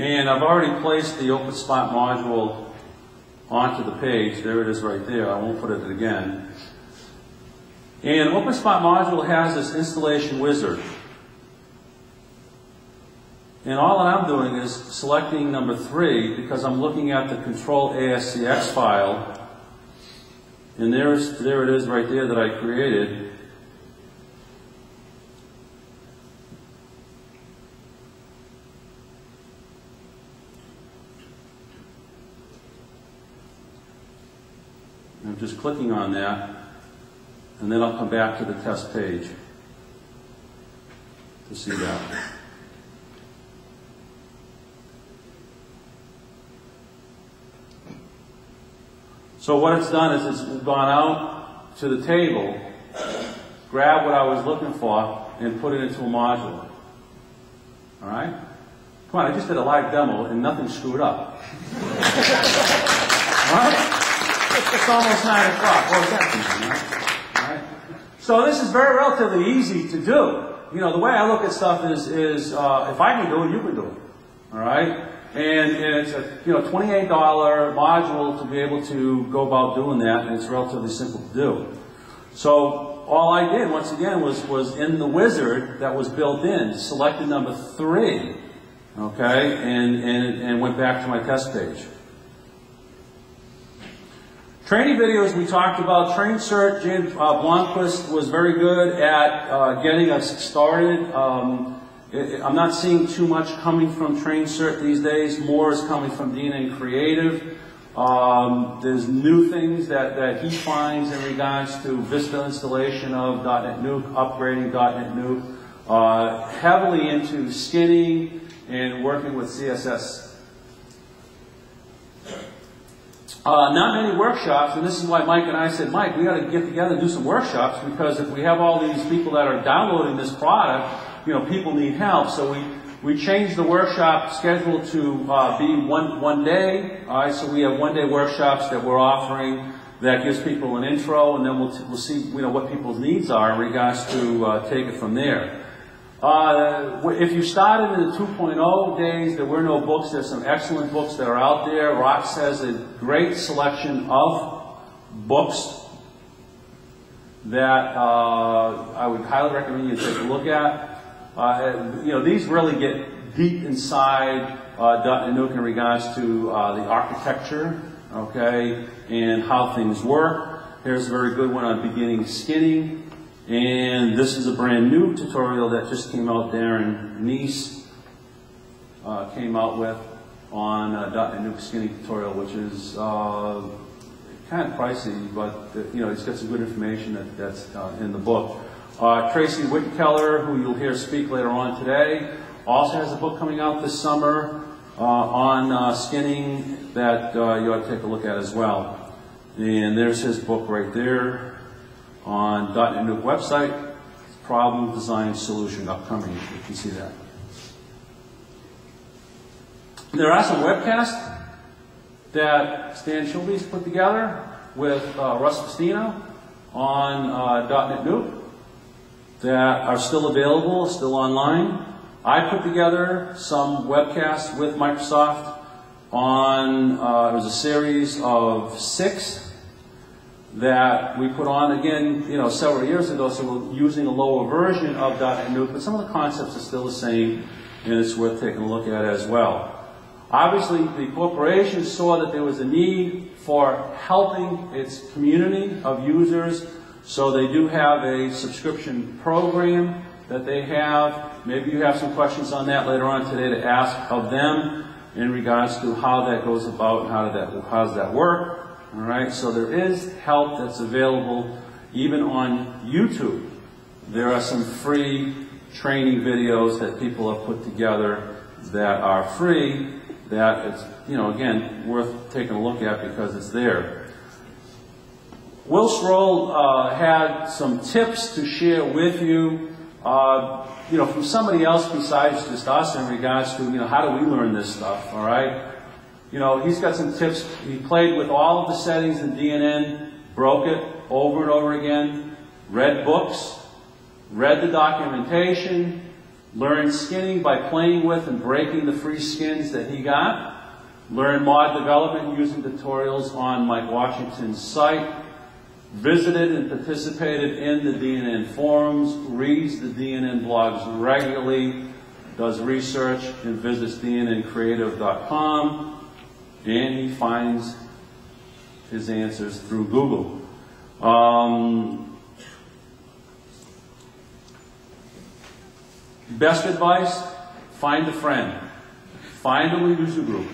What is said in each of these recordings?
And I've already placed the OpenSpot module onto the page. There it is right there. I won't put it again. And OpenSpot module has this installation wizard. And all that I'm doing is selecting number 3 because I'm looking at the control ASCX file. And there it is right there that I created. I'm just clicking on that, and then I'll come back to the test page to see that. So what it's done is it's gone out to the table, grabbed what I was looking for, and put it into a module. All right? Come on, I just did a live demo, and nothing screwed up. All right? It's almost 9 o'clock. What was that? All right? So this is very relatively easy to do. You know, the way I look at stuff is if I can do it, you can do it. All right? And it's a $28 module to be able to go about doing that, and it's relatively simple to do. So all I did, once again, was in the wizard that was built in, selected number 3, okay, and went back to my test page. Training videos we talked about. TrainCert, James Blomquist was very good at getting us started. I'm not seeing too much coming from TrainCert these days. More is coming from DNN Creative. There's new things that he finds in regards to Vista installation of DotNetNuke, upgrading DotNetNuke, heavily into skinning and working with CSS. Not many workshops, and this is why Mike and I said, Mike, we got to get together and do some workshops, because if we have all these people that are downloading this product, people need help. So we changed the workshop schedule to be one day. All right, so we have one-day workshops that we're offering that gives people an intro, and then we'll see what people's needs are in regards to take it from there. If you started in the 2.0 days, there were no books. There's some excellent books that are out there. Rox has a great selection of books that I would highly recommend you take a look at. These really get deep inside DotNetNuke in regards to the architecture, okay, and how things work. Here's a very good one on beginning skinning. And this is a brand new tutorial that just came out. Darren Neese came out with on DotNetNuke skinning tutorial, which is kind of pricey, but it's got some good information that's in the book. Tracy Wittenkeller, who you'll hear speak later on today, also has a book coming out this summer on skinning that you ought to take a look at as well. And there's his book right there. On DotNetNuke website, problem, design, solution, upcoming. You can see that. There are some webcasts that Stan Schulbe's put together with Russ Festino on DotNetNuke that are still available, still online. I put together some webcasts with Microsoft on, it was a series of 6 that we put on again, several years ago, so we're using a lower version of DotNetNuke, but some of the concepts are still the same, and it's worth taking a look at as well. Obviously, the corporation saw that there was a need for helping its community of users, so they do have a subscription program that they have. Maybe you have some questions on that later on today to ask of them in regards to how that goes about and how does that work. All right, so there is help that's available even on YouTube. There are some free training videos that people have put together that are free that it's, again, worth taking a look at because it's there. Will Stroll had some tips to share with you, from somebody else besides just us in regards to, how do we learn this stuff, all right? He's got some tips. He played with all of the settings in DNN, broke it over and over again, read books, read the documentation, Learn skinning by playing with and breaking the free skins that he got. Learn mod development using tutorials on Mike Washington's site. Visited and participated in the DNN forums. Reads the DNN blogs regularly. Does research and visits DNNcreative.com. And he finds his answers through Google. Best advice, find a friend. Find a user group.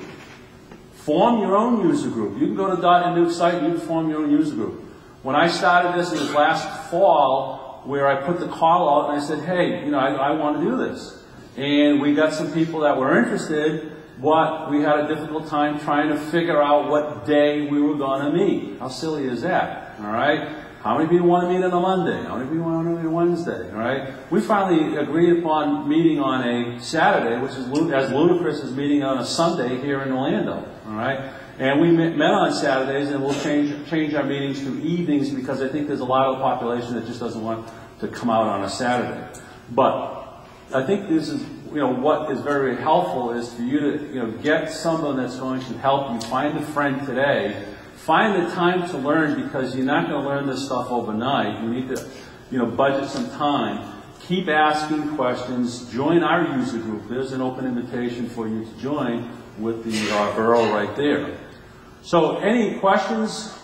Form your own user group. You can go to DotNetNuke site and you can form your own user group. When I started this, it was last fall, where I put the call out and I said, hey, I want to do this. And we got some people that were interested, but we had a difficult time trying to figure out what day we were going to meet. How silly is that? All right? How many people want to meet on a Monday? How many people want to meet on a Wednesday? All right? We finally agreed upon meeting on a Saturday, which is as ludicrous as meeting on a Sunday here in Orlando. All right? And we met on Saturdays, and we'll change our meetings to evenings because I think there's a lot of the population that just doesn't want to come out on a Saturday. But I think this is, what is very helpful is for you to, get someone that's going to help you. Find a friend today. Find the time to learn, because you're not going to learn this stuff overnight. You need to, budget some time. Keep asking questions. Join our user group. There's an open invitation for you to join with the URL right there. So, any questions